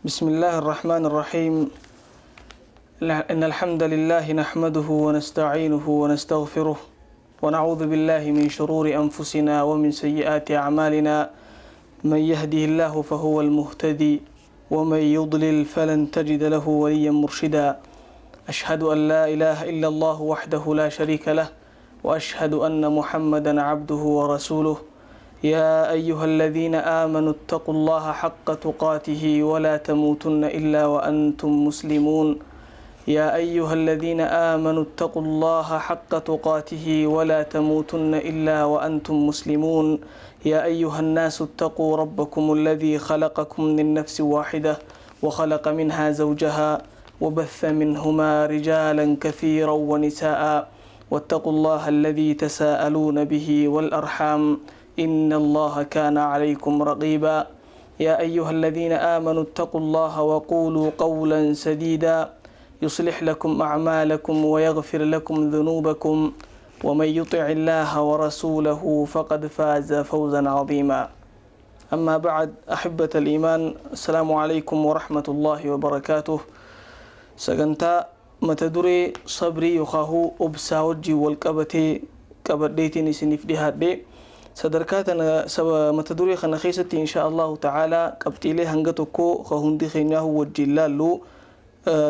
بسم الله الرحمن الرحيم. إن الحمد لله نحمده ونستعينه ونستغفره ونعوذ بالله من شرور أنفسنا ومن سيئات أعمالنا. من يهده الله فهو المهتدي ومن يضلل فلن تجد له وليا مرشدا. أشهد أن لا إله إلا الله وحده لا شريك له وأشهد أن محمدا عبده ورسوله. يا أيها الذين آمنوا اتقوا الله حق تقاته ولا تموتن إلا وأنتم مسلمون. يا أيها الذين آمنوا اتقوا الله حق تقاته ولا تموتن إلا وأنتم مسلمون. يا أيها الناس اتقوا ربكم الذي خلقكم من نفس واحدة وخلق منها زوجها وبث منهما رجالا كثيرا ونساء واتقوا الله الذي تساءلون به والأرحام إن الله كان عليكم رقيبا. يا أيها الذين آمنوا اتقوا الله وقولوا قولا سديدا يصلح لكم أعمالكم ويغفر لكم ذنوبكم ومن يطع الله ورسوله فقد فاز فوزا عظيما. أما بعد أحبة الإيمان، السلام عليكم ورحمة الله وبركاته. سجنتا متدري صبري يخاهو أبسا وجي والقبتي قبديتني سنف دي صدركاتنا سبا متدوري خنا خيستي إن شاء الله تعالى قبتيلي هنغتوكو خهندي خيناه وجلالو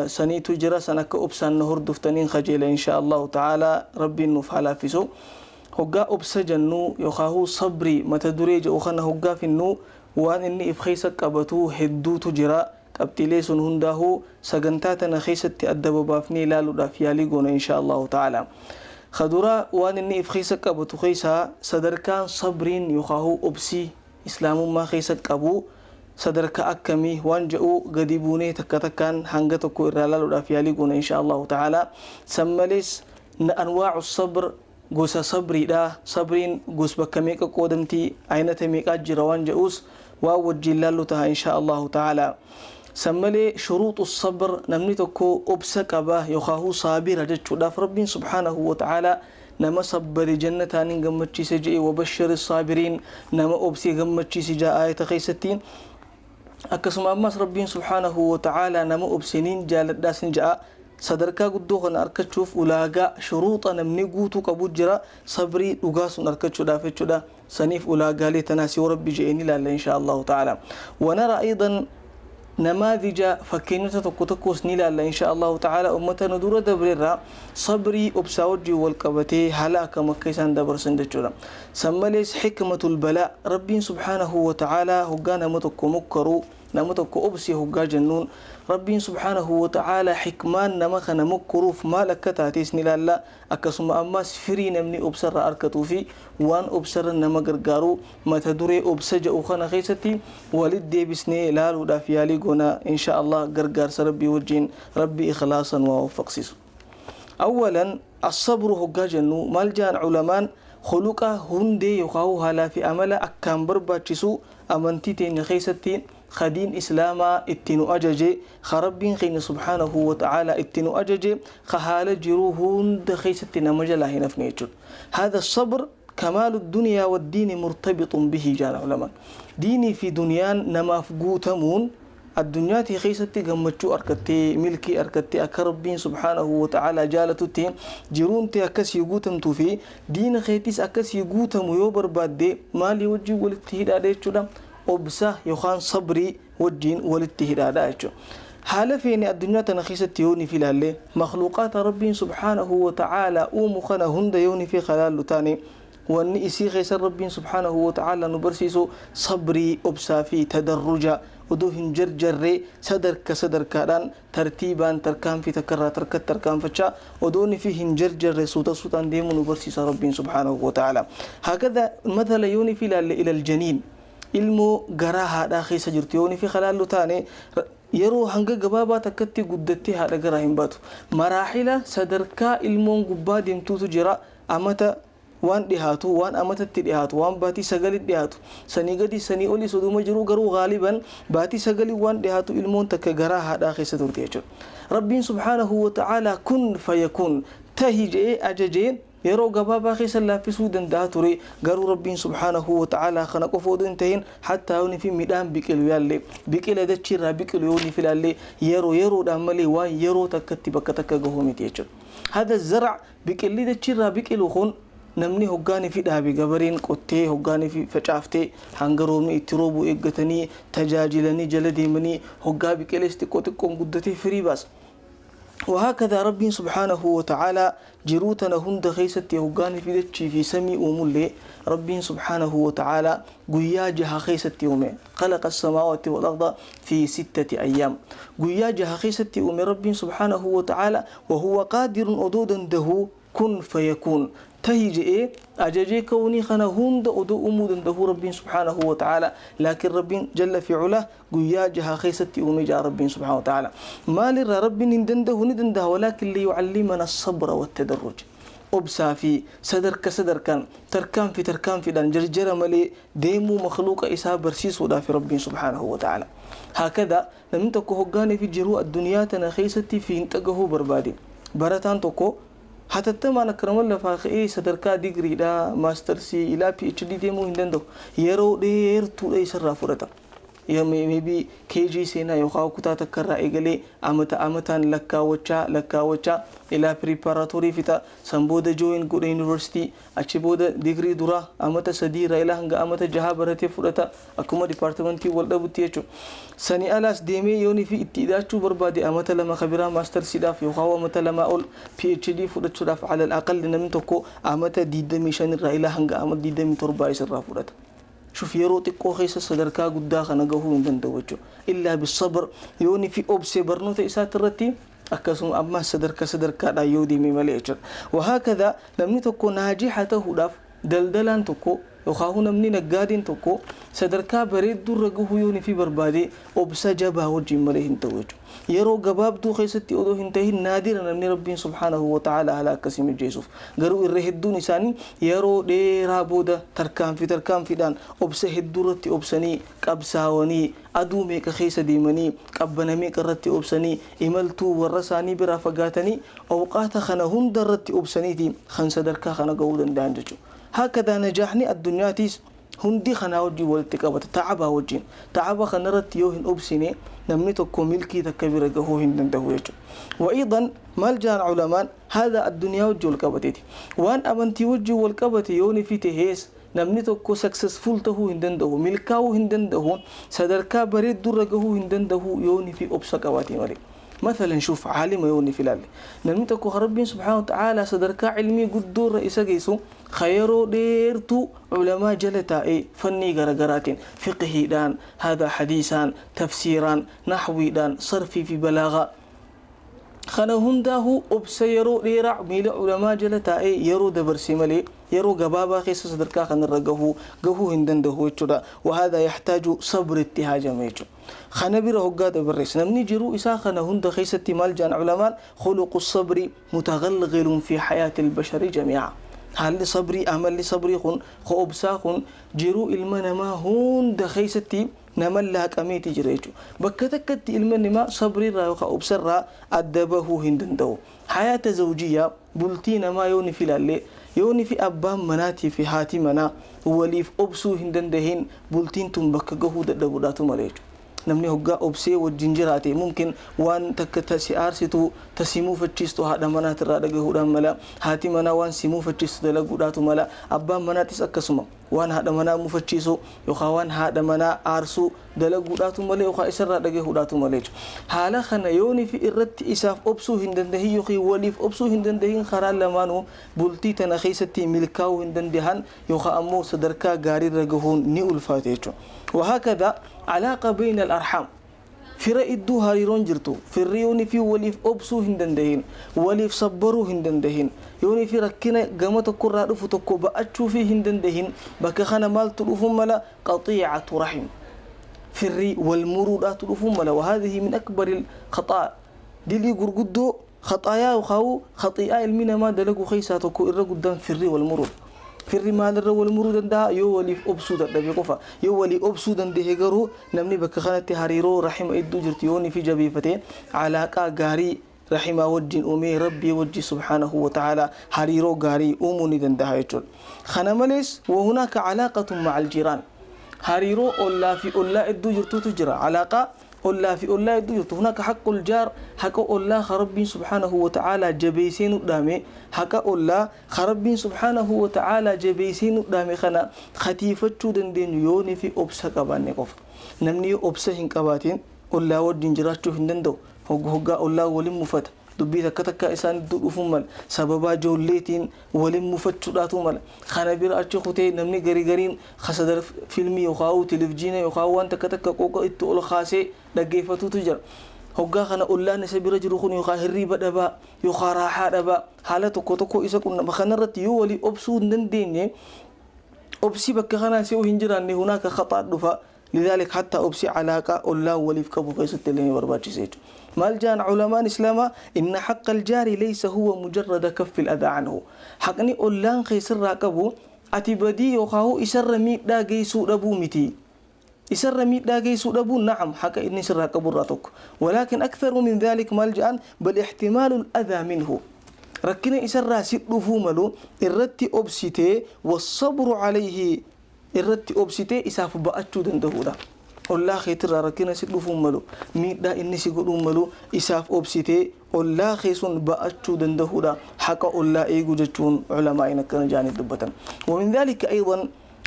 سني تجرى سنك أبسان نهر دفتنين خجيلة إن شاء الله تعالى ربي نفعل فيسو هقا أبسا جنو يخاهو صبري متدوري جوخنا هقا في النو وان إني إفخيسك قبتو هدو تجرى قبتيلي سن هنداهو سجنتاتنا خيستي أدب بافني لالو دافيالي قونا إن شاء الله تعالى. خدورا وان إني إفخيسك أبو تخيسا صدركان صبرين يخاهو أبسي إسلام ما خيسك أبو صدرك أكمي وان جاءو قديبوني تكتكان هنغتكو إرالالو رافياليقون إن شاء الله تعالى. سماليس أنواع الصبر قوسا صبري دا صبرين قوس بكميك قودمتي أين تميك أجر وان جاءوس ووجي اللالو تها إن شاء الله تعالى. سملي شروط الصبر نمنيتكو أبسك أباه يخاهو صابر جتشو داف ربين سبحانه وتعالى نما صبر جنتان قمتشي سجئي وبشر الصابرين نما أبسي قمتشي سجاء آية خيستين أكسم أماس ربين سبحانه وتعالى نما أبسنين جالت داسن جاء صدركا قدوغن أركتشوف أولاغا شروطا نمني قوتو كبوجرا صبري لغاسن أركتشو دافتشو دا سنيف أولاغا لتناسي وربي جئني لالا إن شاء الله تعالى. ونرى أيضا نماذج فكينة تكوتكوس نيلا إن شاء الله تعالى أمتنا دورة دبريرا صبري أبساوجي والقبتي هلاك مكيسان دبر سندجولا. سماليس حكمة البلاء ربي سبحانه وتعالى هقانا متكو مكرو نمتكو أبسي هقا جنون ربي سبحانه وتعالى حكمان نمخنا مكروف مالك تاتيس نيلا أكسم أماس فري نمني أبسر أركتو في وان أبسر نمقرقارو ما تدوري أبسج أخنا خيستي والدي بسني لالو دافيالي قونا إن شاء الله قرقار سربي وجين ربي إخلاصا ووفق سيسو. أولا الصبر هقا جنو مالجان علمان خلوقا هندي يخاو هلا في أملا أكام برباتشسو أمنتي تين خيستي خدين إسلاما اتنو أججي خربين خين سبحانه وتعالى اتنو أججي خهال جروهون دخيستنا مجلا هنا في نيتشد. هذا الصبر كمال الدنيا والدين مرتبط به جان علماء ديني في دنيان نما فقوتمون الدنيا تي خيستي قمتشو أركتي ملكي أركتي أكربين سبحانه وتعالى جالتو جرون تي أكس يقوتم توفي دين خيتيس أكس يقوتم ويوبر بعد مالي وجي والاتهداد يتشو أبسا يخان صبري وجين والاتهداد يتشو. حالة فيني الدنيا تنخيست يوني في لالي مخلوقات ربي سبحانه وتعالى أومخنا هند يوني في خلال لتاني واني إسي خيسر ربي سبحانه وتعالى نبرسيسو صبري أبسا في تدرجا ودوهن جرجري صدر كادان ترتيبان تركان في تركان فتشا ودوني فيهن جرجري سوطان ديمو نبرسيس ربي سبحانه وتعالى. هكذا مثل يوني في إلى الجنين ilmo garaa haadhaa keessa jirtu yooni fi khalaallu taane yeroo hanga gabaabaa takkatti guddattee haadha garaa hin baatu. Maraaxila sadarkaa ilmoon gubbaa deemtuutu jira. Amata waan dhihaatu waan amatatti dhihaatu waan baatii sagalii dhihaatu sanii gadi sanii olii sodoma jiru garuu gaaliban baatii sagalii waan dhihaatu ilmoon takka garaa haadhaa keessa turte jechuudha. Rabbiin subhaanahu wa ta'ala kun fayakun tahi jee ajajee يرو قبابا خيس الله في سودان داتوري قالوا ربي سبحانه وتعالى خنا قفود انتهين حتى يوني في ميدان بكل يالي بكل هذا تشيرا بكل يوني في اللي يرو داملي وان يرو تكتب كتكجهومي تيجر هذا الزرع بكل هذا تشيرا بكل وخون namni hoggaanii fi dhaabii gabariin qottee hoggaanii fi facaaftee hangaroomni itti roobuu eeggatanii tajaajilanii jala deemanii hoggaa biqilees xiqqoo guddatee firii baasa. وهكذا ربي سبحانه وتعالى جروتنا هند خيستي هقاني في دتشي في سمي وملي ربي سبحانه وتعالى قياجها خيستي ومي خلق السماوات والأرض في 6 أيام قياجها خيستي ومي ربي سبحانه وتعالى وهو قادر أدودا ده كن فيكون تهيجي أجاجي كوني خنا هند أدو أمود ده ربي سبحانه وتعالى لكن ربي جل في علاه قياجها خيستي ومجا ربي سبحانه وتعالى ما لر ربي ندنده ولكن ليعلمنا الصبر والتدرج أبسا في صدر كان تركان في دان جرجر ملي ديمو مخلوق إسا برسيس ودا في ربي سبحانه وتعالى هكذا لم تكو هقاني في جروء الدنيا تنخيستي في انتقه بربادي براتان تكو حتى تما نكرم الله فاخي صدركا ديغري دا ماستر سي الى بي اتش دي ديمو هندندو يرو دير تو اي سرافورتا يا ميبي كي جي سينا يخاو كتا تكرا ايغلي امتان لكا وچا الى بريباراتوري فيتا سمبودا جوين غود يونيفرسيتي اچبودا ديغري دورا امتا سديرا الى هنگا امتا جهابرتي فرتا اكما ديبارتمنتي ولدبتيچو سني الاس ديمي يوني في اتداچو بربادي امتا لما خبيرا ماستر سيداف يخاو امتا لما اول بي اتش دي فرتچو داف على الاقل نمتكو امتا ديدمي شنر الى هنگا امتا ديدمي تربا يسرا فرتا شوف يروتي كوخيس صدركا قدا خنقهو من دوجو الا بالصبر يوني في اوبسي برنوت اسات الرتي اكسم اما صدركا دا يودي ميمليچر وهكذا لم تكون ناجحته داف دلدلان تكو وخاهو نمني نقادين تكو صدركا بريد درغو يوني في بربادي اوبسا جبا وجي مليهن توجو يرو قباب دو خيستي أدو هنتهي نادرا من ربي سبحانه وتعالى على كسيم الجيسوف قالوا الرهدون إساني يرو ديرا بودا تركام في دان أبسه الدورتي أبسني كابساوني أدو ميك خيس ديمني كابنا ميك الرتي أبسني إملتو ورساني برافقاتني أوقات خنهن درتي أبسني دي خنس دركا خنا قودا دانجو هكذا نجاحني الدنيا تيس هندي خنا وجي والتقابة تعبا خنرت يوهن أبسني نمنتكو ملكي تكبير جهو هندن دهويجو وأيضا ملجأ علماء هذا الدنيا وجه الكبتي وان أبنتي وجه والكبتي يوني في تهيس نمنتكو سكسسفول تهو هندن دهو ملكاو هندن دهو صدركا بريد درجهو هندن دهو يوني في أبسا كواتي مريك مثلا شوف عالم يوني في لالي نمتكو ربي سبحانه وتعالى صدركا علمي قدور رئيسا جيسو خيرو ديرتو علماء جلتا فني غرغراتين فقه دان هذا حديثان تفسيران نحوي دان صرفي في بلاغة خنا هنداه أبسيرو ديرع ميل علماء جلتا يرو دبرسي ملي يرو قبابا خيس صدركا خنا قهو هندن دهو يتشدا وهذا يحتاج صبر اتهاج ميجو خنا بيره هقاد بريس نمني جرو إسا خنا هند خيس ملجأ علماء خلق الصبر متغلغل في حياة البشر جميعا هل صبري أعمل لي صبري خو بساخن جرو المنما هون دخيستي نمل لها كميتي جريجو بكتكت المنما صبري را خو بسرا أدبه هندندو حياة زوجية بلتينا ما يوني في لالي يوني في أبام مناتي في هاتي منا وليف أبسو هندندهين بلتين تنبككه ددبوداتو مليجو نمني هقا أبسي والجنجراتي ممكن وان تكتا سيارسيتو تسيمو فتشيستو هذا منات الرادقه هدام ملا هاتي منا وان سيمو فتشيستو دلقو داتو ملا أبا مناتيس أكسما وان هذا منا مفتشيسو يخوان هذا منا آرسو دلقو داتو ملا يخوا إسر رادقه هداتو مليج حالا خنا يوني في إرت إساف أبسو هندندهي يخي وليف أبسو هندندهين خرال لمانو بلتي تنخيستي ملكاو هندندهان يخا أمو صدركا غاري رقهون نيو الفاتيجو وهكذا علاقة بين الأرحام في رأيدو هاريرون جرتو في الريوني في وليف أبسو هندندهين وليف صبرو هندندهين يوني في ركنا قامت القرى رفتكو بأتشو في هندندهين بكخنا مال تلوفهم ملا قطيعة رحم في الري والمرودات تلوفهم ملا وهذه من أكبر الخطأ دلي قرقدو خطايا وخاو خطيئة المينا ما دلقو خيساتكو إرى قدام في الري والمرود في الرمال الرول مرود دا يو ولي أبسود دبي قفا يو ولي أبسود ده جرو نمني بكخانة هاريرو رحم إدو جرتيوني في جبيفتين علاقة غاري رحمه وجه أمي ربي وجه سبحانه وتعالى حريرو غاري أموني دندها يجول خنملس وهناك علاقة مع الجيران حريرو أولا في أولا إدو جرتو تجرى علاقة أولا في أولا إدو جرتو هناك حق الجار حق أولا خربين سبحانه وتعالى جبيسين قدامي حق أولا خربين سبحانه وتعالى جبيسين قدامي خنا خطيفة دندين يوني في أبسا قباني قف نمني أبسا هنقباتين أولا ودين جراتشو هندندو هقا أولا ولم مفت دبي تكتك إسان دفهم مال سببا جوليتين ولم مفتش داتو مال خانا بير أشي خوتي نمني غري خسدر فيلمي يخاو تلفزيون يخاو وان تكتك كوكا إتو خاسي دقيفتو تجر هقا خانا أولا نسبي رجل خون يخا هريبا دبا يخا راحا دبا حالة كوتوكو إسا كنا بخانا رتيو ولي أبسو نديني أبسي بك خانا سيو هنجران هناك خطأ دفا لذلك حتى أبسي علاقة أولا ولي فكبو قيسة اللي برباتي سيتو مالجان علماء الإسلام إن حق الجار ليس هو مجرد كف الأذى عنه حقني أولان خيسر راكبو أتبدي يخاو إسر ميت دا جيسو دبو متي إسر ميت دا جيسو دبو نعم حق إني سر راكبو راتك ولكن أكثر من ذلك مالجان بل احتمال الأذى منه ركنا إسر راسي دفوملو الرتي أبسيتي والصبر عليه الرتي أبسيتي إساف بأتشو دندهودا الله خيتر ركنا سيدفون ملو ميدا إني سيقولون ملو إساف أبسيتي الله خيسون بأتشو دندهودا حقا الله إيقو جتشون علماء كان جانب دبتا ومن ذلك أيضا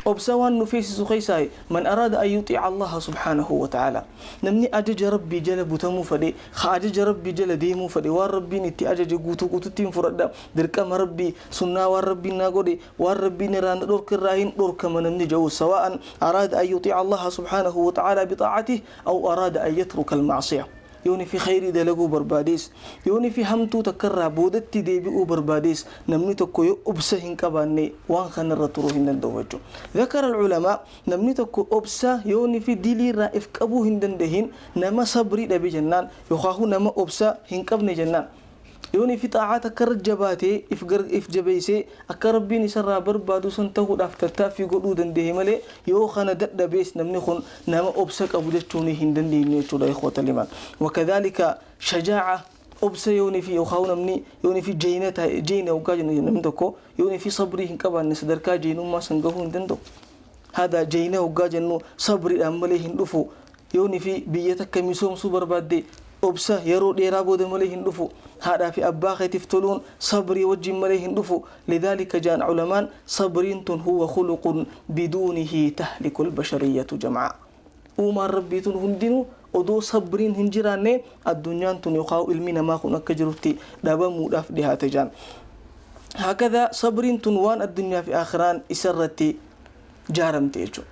أبسوان نفيس سخيساي من أراد أن يطيع الله سبحانه وتعالى نمني أجج ربي جل بتمو فدي خاجج ربي جل ديمو فدي والربي نتي أجج قوتو تيم فرد دركم ربي سنة والربي ناقودي والربي نران دورك الراهين دورك من نمني جو سواء أراد أن يطيع الله سبحانه وتعالى بطاعته أو أراد أن يترك المعصية يوني في خير دلقو برباديس يوني في همتو تكرر بودتي ديبئو برباديس نمني تكو يؤبسهن كباني وان خان الرطروهن الدوجو ذكر العلماء نمني تكو أبسه يوني في ديلي رائف كبوهن دندهن نما صبري دبي جنان يخاهو نما أبسه هنكبني جنان يوني في طاعات أكرر جباتي إف جبيسي أكرر بيني سرى بربادو سنتهو دافتتا في قدود دنده ملي يو خانا دد بيس نمنخون نما أبسك أبو جتوني هندن ديني يتولا إخوة الإيمان وكذلك شجاعة أبسا يوني في يخاو نمني يوني في جينة وكاجن نمدكو يوني في صبري هنكبان نسدركا جينو ما سنقهو هندندو هذا جينة وكاجن صبري أمالي هندفو يوني في بيتك كميسوم سوبر بادي أبسا يرو ديرابو دمالي هندفو هذا في أباخي تفتلون صبري وجه مليه هندفو لذلك جاء علماء صبرينتون هو خلق بدونه تهلك البشرية جمعاء وما ربيتون هندينو ودو صبرين هنجراني الدنيا تون يقاو المينا ما كنا كجرتي دابا موداف ديها تجان هكذا صبرين تنوان الدنيا في آخران إسرتي جارم تيجو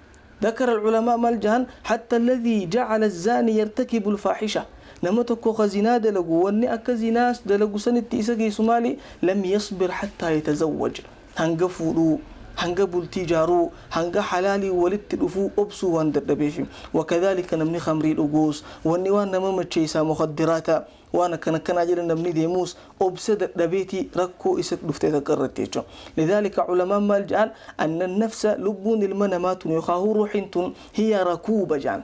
ذكر العلماء مالجهن حتى الذي جعل الزاني يرتكب الفاحشة نمتكو خزنا دلقو واني أكا زناس دلقو سنة تيساقي سمالي لم يصبر حتى يتزوج هنگا فولو هنگا بلتجارو هنگا حلالي ولتلفو أبسو واندر دبيفي وكذلك نمني خمري الأقوس واني وانا ممتشيسا مخدراتا وانا كان أجل نمني ديموس أبسد دبيتي ركو إسك دفتيتا قررتيجو لذلك علماء مالجان أن النفس لبون المنامات يخاهو روحينتون هي ركوبة جان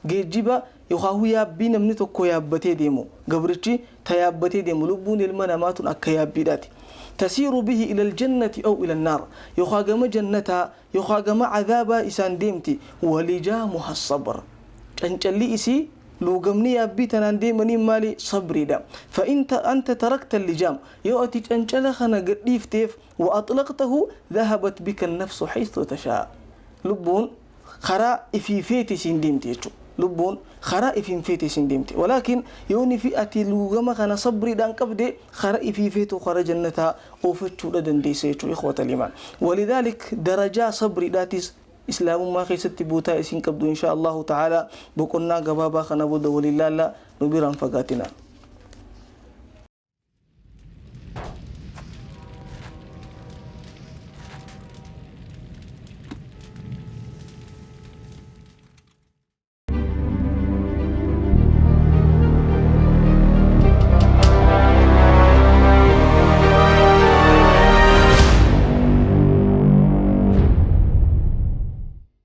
جيجيبا يخاهو يابي نمني تكو يابتي ديمو قبرتي تيابتي ديمو لبون المنامات أكا يابي داتي تسير به إلى الجنة أو إلى النار يخاقم جنتها يخاقم عذابا إسان ديمتي ولجامها الصبر تنجلي إسي لو قمني يابي تنان ديمني مالي صبري دا أنت تركت اللجام يؤتي تنجلخنا قديف تيف وأطلقته ذهبت بك النفس حيث تشاء لبون خراء في فيتي سنديمتي لبون خراء في فيتي سنديمتي ولكن يوني في أتي لوغما خنا صبري دان كبدي خراء في فيتو خرج جنتها وفتشو لدن دي سيتو إخوة الإيمان ولذلك درجة صبري داتيس إسلام ما خيست بوتا إسين كبدو إن شاء الله تعالى بقولنا قبابا خنا بود ولله لا نبيران فقاتنا